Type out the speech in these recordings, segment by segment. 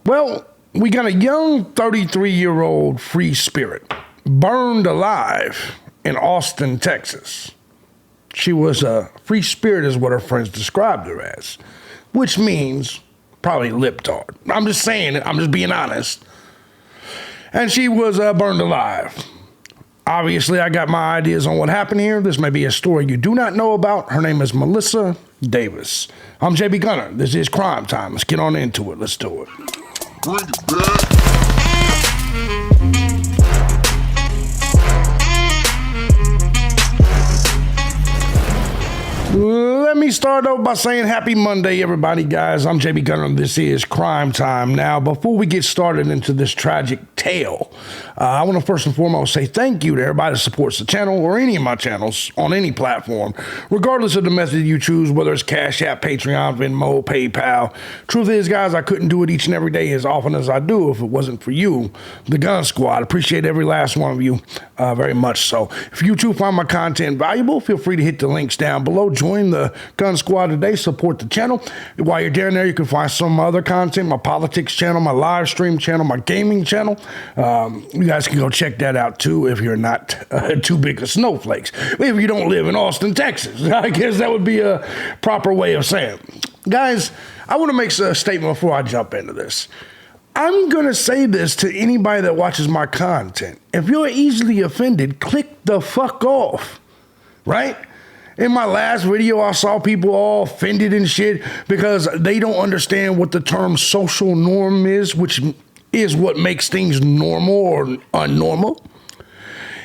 Well, we got a young 33-year-old free spirit burned alive in Austin, Texas. She was a free spirit is what her friends described her as, which means probably libtard. I'm just saying it. I'm just being honest. And she was burned alive. Obviously, I got my ideas on what happened here. This may be a story you do not know about. Her name is Melissa Davis. I'm thejbgunner. This is Cryme Time. Let's get on into it. Let's do it. Bring it back. Let me start off by saying happy Monday, everybody, guys. I'm thejbgunner. This is Cryme Time. Now, before we get started into this tragic tale, I want to first and foremost say thank you to everybody that supports the channel or any of my channels on any platform, regardless of the method you choose, whether it's Cash App, Patreon, Venmo, PayPal. Truth is, guys, I couldn't do it each and every day as often as I do if it wasn't for you, the Gun Squad. Appreciate every last one of you very much so. If you too find my content valuable, feel free to hit the links down below. Join the Gun Squad today, support the channel. While you're down there, you can find some other content, my politics channel, my live stream channel, my gaming channel. You guys can go check that out too if you're not too big of snowflakes. If you don't live in Austin, Texas, I guess that would be a proper way of saying. Guys, I want to make a statement before I jump into this. I'm going to say this to anybody that watches my content. If you're easily offended, click the fuck off, right? In my last video, I saw people all offended and shit because they don't understand what the term social norm is, which is what makes things normal or unnormal.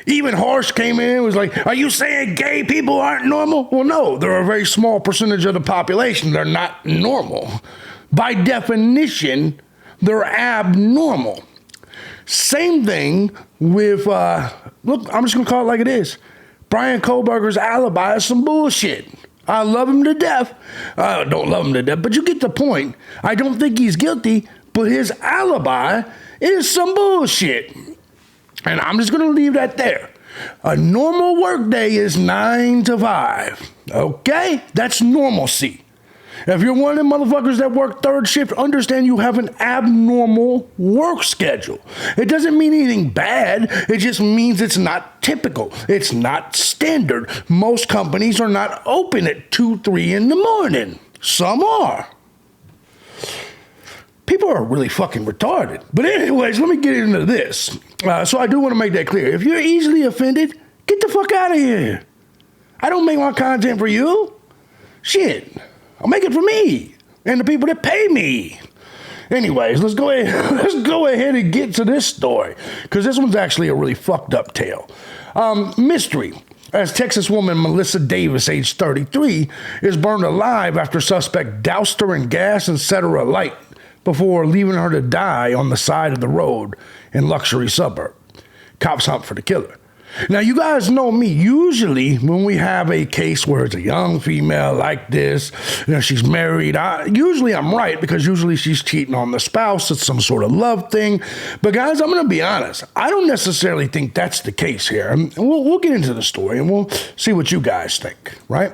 Even Harsh came in and was like, are you saying gay people aren't normal? Well, no, they're a very small percentage of the population. They're not normal. By definition, they're abnormal. Same thing with, look, I'm just going to call it like it is. Brian Kohlberger's alibi is some bullshit. I love him to death. I don't love him to death, but you get the point. I don't think he's guilty, but his alibi is some bullshit. And I'm just going to leave that there. A normal workday is 9 to 5. Okay? That's normalcy. If you're one of them motherfuckers that work third shift, understand you have an abnormal work schedule. It doesn't mean anything bad. It just means it's not typical. It's not standard. Most companies are not open at 2, 3 in the morning. Some are. People are really fucking retarded. But anyways, let me get into this. So I do want to make that clear. If you're easily offended, get the fuck out of here. I don't make my content for you. Shit. I'll make it for me and the people that pay me. Anyways, let's go ahead and get to this story because this one's actually a really fucked up tale. Mystery. As Texas woman Melissa Davis, age 33, is burned alive after suspect doused her in gas and set her alight before leaving her to die on the side of the road in luxury suburb. Cops hunt for the killer. Now, you guys know me. Usually, when we have a case where it's a young female like this, she's married, usually I'm right because usually she's cheating on the spouse. It's some sort of love thing. But guys, I'm going to be honest. I don't necessarily think that's the case here. And we'll get into the story and we'll see what you guys think, right?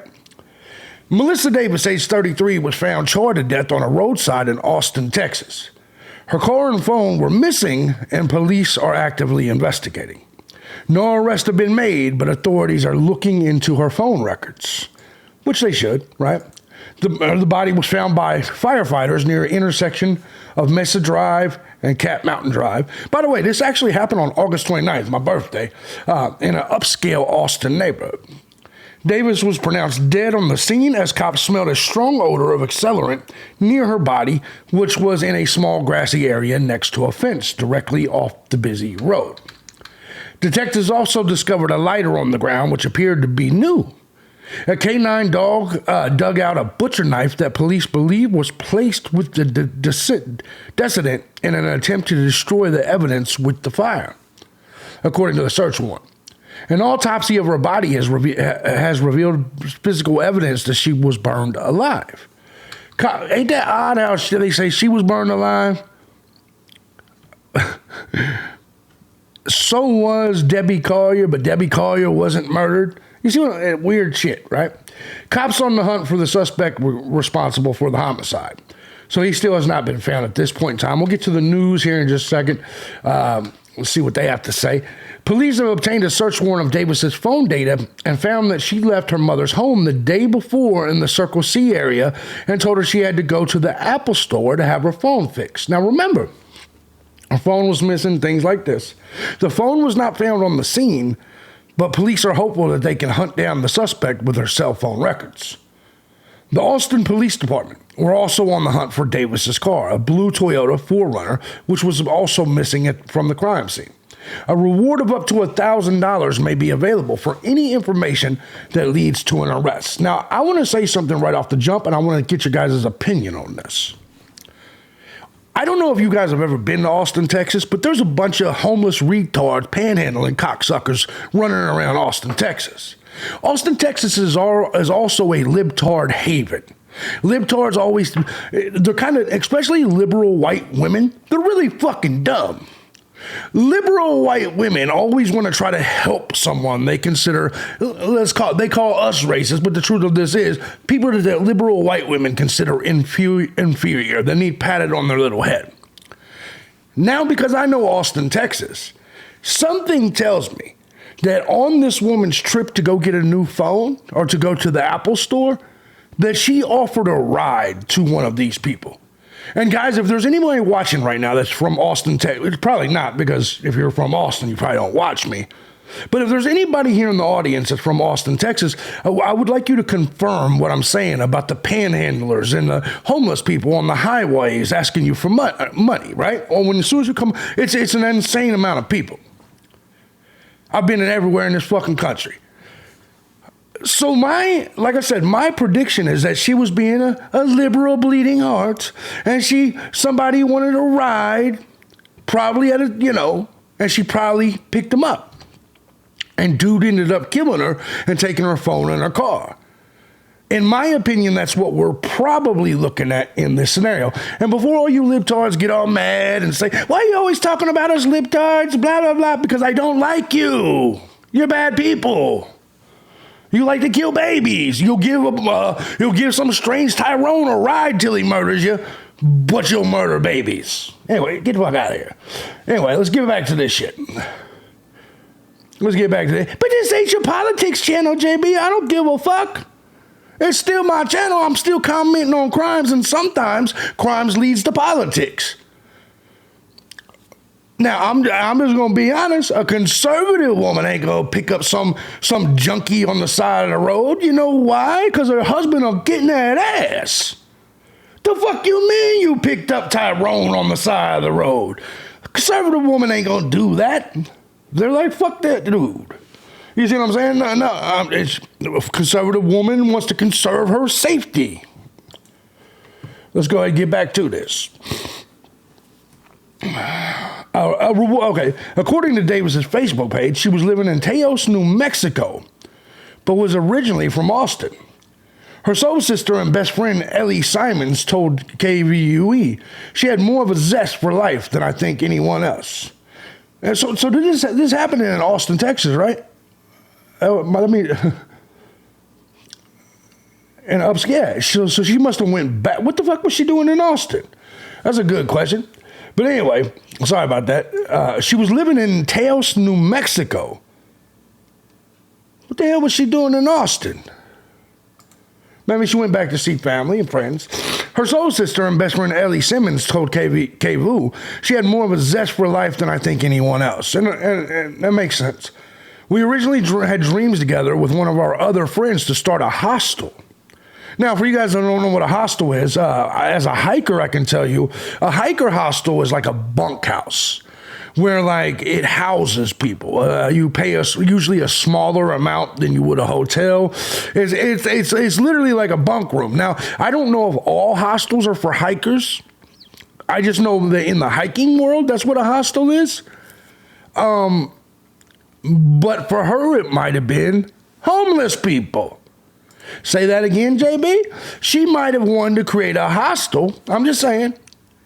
Melissa Davis, age 33, was found charred to death on a roadside in Austin, Texas. Her car and phone were missing and police are actively investigating. No arrests have been made, but authorities are looking into her phone records, which they should, right? The body was found by firefighters near an intersection of Mesa Drive and Cat Mountain Drive. By the way, this actually happened on August 29th, my birthday, in an upscale Austin neighborhood. Davis was pronounced dead on the scene as cops smelled a strong odor of accelerant near her body, which was in a small grassy area next to a fence directly off the busy road. Detectives also discovered a lighter on the ground, which appeared to be new. A canine dog dug out a butcher knife that police believe was placed with the decedent in an attempt to destroy the evidence with the fire, according to the search warrant. An autopsy of her body has revealed physical evidence that she was burned alive. Ain't that odd how they say she was burned alive? So was Debbie Collier, but Debbie Collier wasn't murdered. You see what weird shit, right? Cops on the hunt for the suspect responsible for the homicide. So he still has not been found at this point in time. We'll get to the news here in just a second. Let's see what they have to say. Police have obtained a search warrant of Davis's phone data and found that she left her mother's home the day before in the Circle C area and told her she had to go to the Apple store to have her phone fixed. Now remember, her phone was missing, things like this. The phone was not found on the scene, but police are hopeful that they can hunt down the suspect with her cell phone records. The Austin Police Department were also on the hunt for Davis's car, a blue Toyota 4Runner, which was also missing from the crime scene. A reward of up to $1,000 may be available for any information that leads to an arrest. Now, I want to say something right off the jump, and I want to get your guys' opinion on this. I don't know if you guys have ever been to Austin, Texas, but there's a bunch of homeless retards, panhandling cocksuckers running around Austin, Texas. Austin, Texas is also a libtard haven. Libtards they're kind of, especially liberal white women, they're really fucking dumb. Liberal white women always want to try to help someone they consider, they call us racist, but the truth of this is, people that liberal white women consider inferior, that need patted on their little head. Now, because I know Austin, Texas, something tells me that on this woman's trip to go get a new phone or to go to the Apple store, that she offered a ride to one of these people. And guys, if there's anybody watching right now that's from Austin, Texas, it's probably not, because if you're from Austin, you probably don't watch me. But if there's anybody here in the audience that's from Austin, Texas, I would like you to confirm what I'm saying about the panhandlers and the homeless people on the highways asking you for money, right? Or as soon as you come, it's an insane amount of people. I've been everywhere in this fucking country. So like I said, my prediction is that she was being a liberal bleeding heart, and somebody wanted a ride, probably and she probably picked him up. And dude ended up killing her and taking her phone and her car. In my opinion, that's what we're probably looking at in this scenario. And before all you libtards get all mad and say, why are you always talking about us libtards, blah, blah, blah, because I don't like you. You're bad people. You like to kill babies. You'll give some strange Tyrone a ride till he murders you, but you'll murder babies. Anyway, get the fuck out of here. Anyway, let's get back to this shit. Let's get back to this. But this ain't your politics channel, JB. I don't give a fuck. It's still my channel. I'm still commenting on crimes, and sometimes crimes leads to politics. Now, I'm just going to be honest. A conservative woman ain't going to pick up some junkie on the side of the road. You know why? Because her husband will get in that ass. The fuck you mean you picked up Tyrone on the side of the road? A conservative woman ain't going to do that. They're like, fuck that dude. You see what I'm saying? No, a conservative woman wants to conserve her safety. Let's go ahead and get back to this. Okay, according to Davis's Facebook page, she was living in Teos, New Mexico, but was originally from Austin. Her soul sister and best friend, Ellie Simons, told KVUE she had more of a zest for life than I think anyone else. And so this happened in Austin, Texas, right? Yeah, so she must have went back. What the fuck was she doing in Austin? That's a good question. But anyway, sorry about that. She was living in Teos, New Mexico. What the hell was she doing in Austin? Maybe she went back to see family and friends. Her soul sister and best friend Ellie Simmons told KVU she had more of a zest for life than I think anyone else. And that makes sense. We originally had dreams together with one of our other friends to start a hostel. Now, for you guys that don't know what a hostel is, as a hiker, I can tell you, a hiker hostel is like a bunkhouse where, like, it houses people. You pay usually a smaller amount than you would a hotel. It's literally like a bunk room. Now, I don't know if all hostels are for hikers. I just know that in the hiking world, that's what a hostel is. But for her, it might have been homeless people. Say that again, JB? She might have wanted to create a hostel, I'm just saying,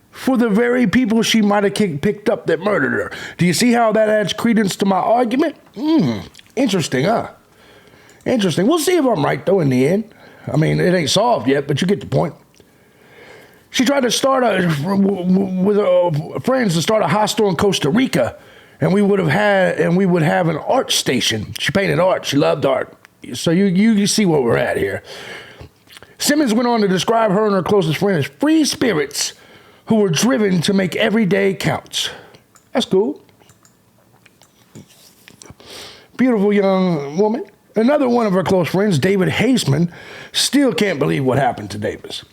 for the very people she might have picked up that murdered her. Do you see how that adds credence to my argument? Interesting, huh? Interesting. We'll see if I'm right, though, in the end. I mean, it ain't solved yet, but you get the point. She tried to start with friends to start a hostel in Costa Rica, and we would have an art station. She painted art. She loved art. So you see where we're at here. Simmons went on to describe her and her closest friend as free spirits who were driven to make every day count. That's cool. Beautiful young woman. Another one of her close friends, David Haseman, still can't believe what happened to Davis.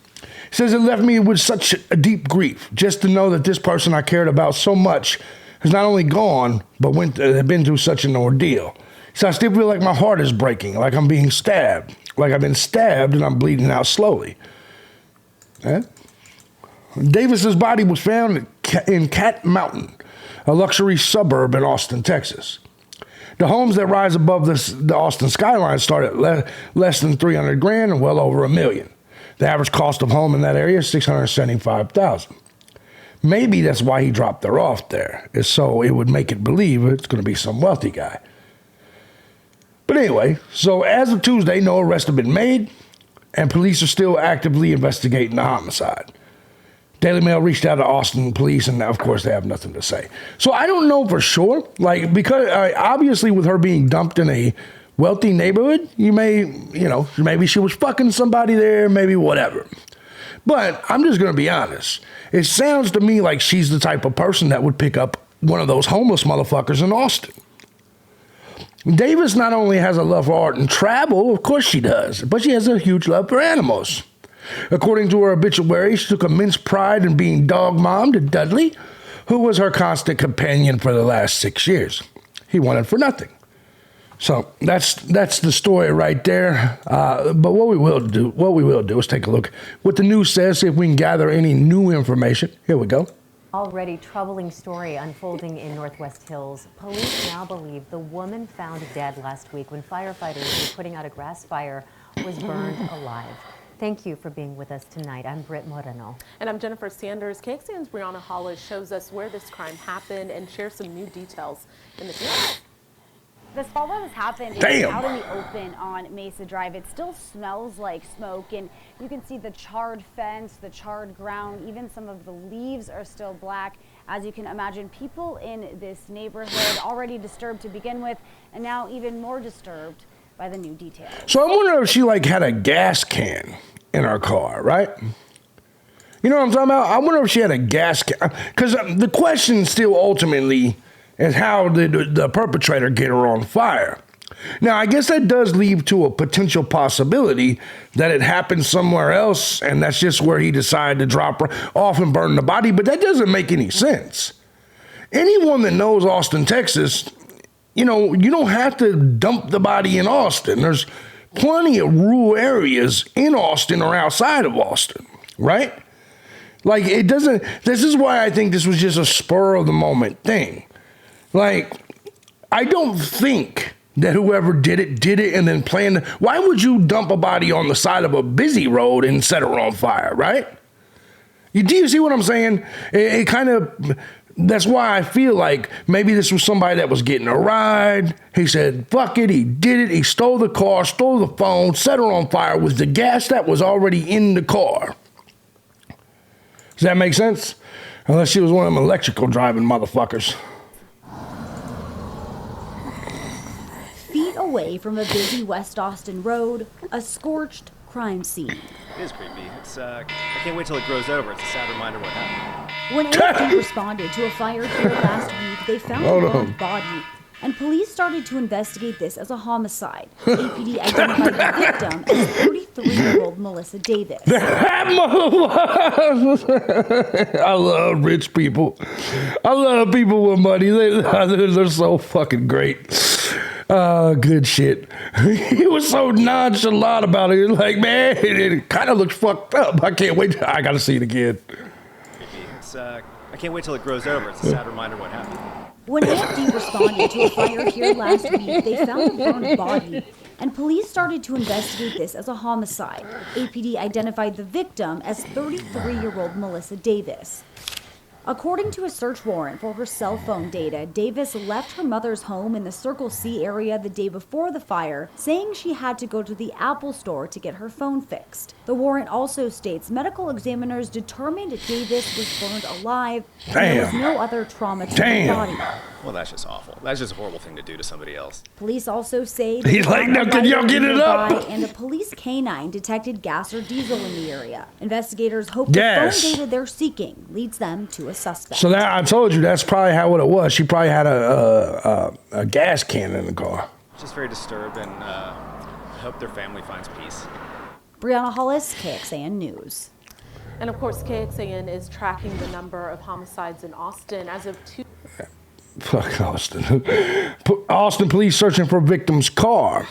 He says it left me with such a deep grief just to know that this person I cared about so much has not only gone, but been through such an ordeal. So I still feel like my heart is breaking, like I'm being stabbed, like I've been stabbed and I'm bleeding out slowly. Davis's body was found in Cat Mountain, a luxury suburb in Austin, Texas. The homes that rise above the Austin skyline start at less than $300,000 and well over $1 million. The average cost of home in that area is $675,000. Maybe that's why he dropped her off there, is so it would make it believe it's going to be some wealthy guy. But anyway, so as of Tuesday, no arrests have been made, and police are still actively investigating the homicide. Daily Mail reached out to Austin police, and of course they have nothing to say. So I don't know for sure, because obviously with her being dumped in a wealthy neighborhood, maybe she was fucking somebody there, maybe whatever. But I'm just going to be honest. It sounds to me like she's the type of person that would pick up one of those homeless motherfuckers in Austin. Davis not only has a love for art and travel, of course she does, but she has a huge love for animals. According to her obituary, she took immense pride in being dog mom to Dudley, who was her constant companion for the last 6 years. He wanted for nothing. So that's the story right there. But what we will do is take a look what the news says, see if we can gather any new information. Here we go. Already troubling story unfolding in Northwest Hills. Police now believe the woman found dead last week when firefighters were putting out a grass fire was burned alive. Thank you for being with us tonight. I'm Britt Moreno. And I'm Jennifer Sanders. KXAN's Brianna Hollis shows us where this crime happened and shares some new details in the field. This fall that has happened is out in the open on Mesa Drive. It still smells like smoke, and you can see the charred fence, the charred ground, even some of the leaves are still black. As you can imagine, people in this neighborhood already disturbed to begin with, and now even more disturbed by the new details. So I wonder if she had a gas can in her car, right? You know what I'm talking about? I wonder if she had a gas can, because the question still ultimately is how did the perpetrator get her on fire? Now, I guess that does lead to a potential possibility that it happened somewhere else, and that's just where he decided to drop her off and burn the body, but that doesn't make any sense. Anyone that knows Austin, Texas, you don't have to dump the body in Austin. There's plenty of rural areas in Austin or outside of Austin, right? This is why I think this was just a spur of the moment thing. I don't think that whoever did it and then planned. Why would you dump a body on the side of a busy road and set her on fire, right? Do you see what I'm saying? It kind of, that's why I feel like maybe this was somebody that was getting a ride. He said, fuck it, he did it. He stole the car, stole the phone, set her on fire with the gas that was already in the car. Does that make sense? Unless she was one of them electrical driving motherfuckers. Feet away from a busy West Austin road, a scorched crime scene. It is creepy. I can't wait till it grows over. It's a sad reminder what happened. When AFD responded to a fire here last week, they found a burned body, and police started to investigate this as a homicide. APD identified the victim as 33-year-old Melissa Davis. I love rich people. I love people with money. They're so fucking great. Good shit. He was so nonchalant about it. Like, man, it kind of looks fucked up. I can't wait. I got to see it again. I can't wait till it grows over. It's a sad reminder what happened. When AFD responded to a fire here last week, they found a burned body, and police started to investigate this as a homicide. APD identified the victim as 33-year-old Melissa Davis. According to a search warrant for her cell phone data, Davis left her mother's home in the Circle C area the day before the fire, saying she had to go to the Apple store to get her phone fixed. The warrant also states medical examiners determined Davis was burned alive and there was no other trauma to the body. Well, that's just awful. That's just a horrible thing to do to somebody else. Police also say he's like, now can y'all get it up? And a police canine detected gas or diesel in the area. Investigators hope the phone data they're seeking leads them to a suspect. So that I told you that's probably how it was. She probably had a gas can in the car. Just very disturbed, and I hope their family finds peace. Brianna Hollis, KXAN News. And of course, KXAN is tracking the number of homicides in Austin as of Fuck Austin. Austin police searching for victim's car.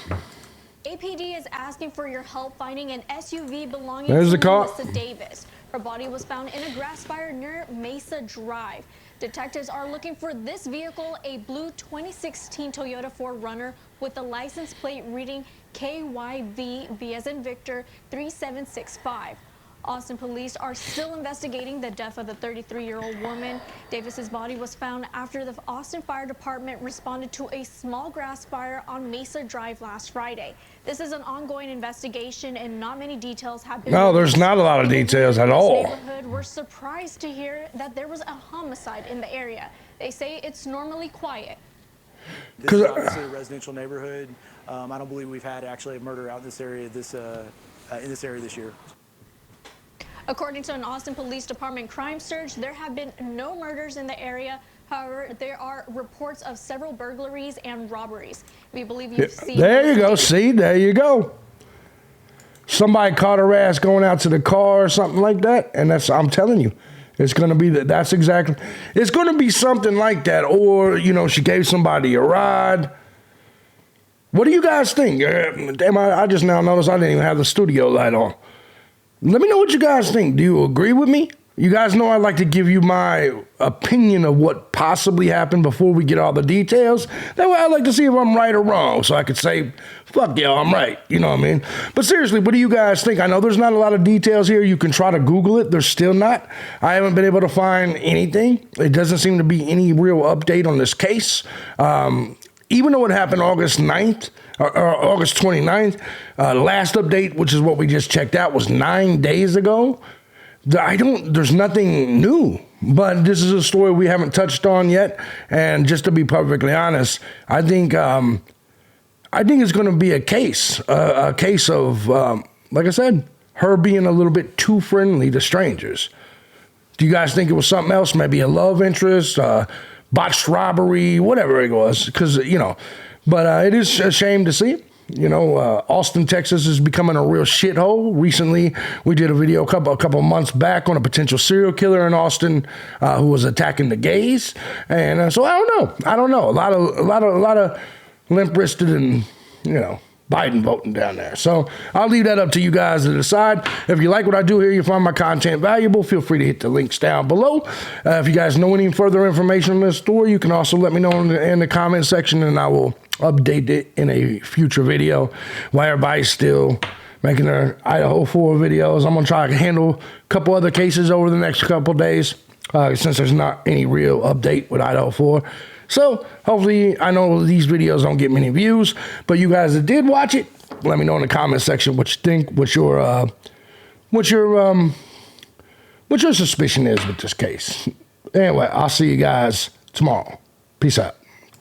APD is asking for your help finding an SUV belonging There's the to car. Melissa Davis. Her body was found in a grass fire near Mesa Drive. Detectives are looking for this vehicle, a blue 2016 Toyota 4Runner with a license plate reading KYV, V as in Victor, 3765. Austin police are still investigating the death of the 33-year-old woman. Davis's body was found after the Austin Fire Department responded to a small grass fire on Mesa Drive last Friday. This is an ongoing investigation and not many details have been No, there's not a lot of details at all. Neighborhood were surprised to hear that there was a homicide in the area. They say it's normally quiet. This is obviously a residential neighborhood. I don't believe we've had actually a murder out in this area this year. According to an Austin Police Department crime surge, there have been no murders in the area. However, there are reports of several burglaries and robberies. We believe you've seen. There you go. See, there you go. Somebody caught her ass going out to the car or something like that, and I'm telling you, it's going to be that's exactly. It's going to be something like that, or she gave somebody a ride. What do you guys think? Damn, I just now noticed I didn't even have the studio light on. Let me know what you guys think. Do you agree with me? You guys know I like to give you my opinion of what possibly happened before we get all the details. That way I like to see if I'm right or wrong, so I could say, fuck y'all, I'm right. You know what I mean? But seriously, what do you guys think? I know there's not a lot of details here. You can try to Google it. There's still not. I haven't been able to find anything. It doesn't seem to be any real update on this case. Even though it happened August 9th, or August 29th, last update, which is what we just checked out, was 9 days ago. There's nothing new, but this is a story we haven't touched on yet. And just to be perfectly honest, I think it's going to be a case of, like I said, her being a little bit too friendly to strangers. Do you guys think it was something else? Maybe a love interest, botched robbery, whatever it was, because, but it is a shame to see. Austin, Texas is becoming a real shithole. Recently, we did a video a couple months back on a potential serial killer in Austin who was attacking the gays, and so I don't know. A lot of limp-wristed and Biden voting down there. So I'll leave that up to you guys to decide. If you like what I do here, you find my content valuable, feel free to hit the links down below. If you guys know any further information on this story, you can also let me know in the comment section, and I will update it in a future video. While everybody's still making their Idaho 4 videos, I'm going to try to handle a couple other cases over the next couple days since there's not any real update with Idaho 4. So hopefully, I know these videos don't get many views, but you guys that did watch it, let me know in the comment section what you think, what your suspicion is with this case. Anyway, I'll see you guys tomorrow. Peace out.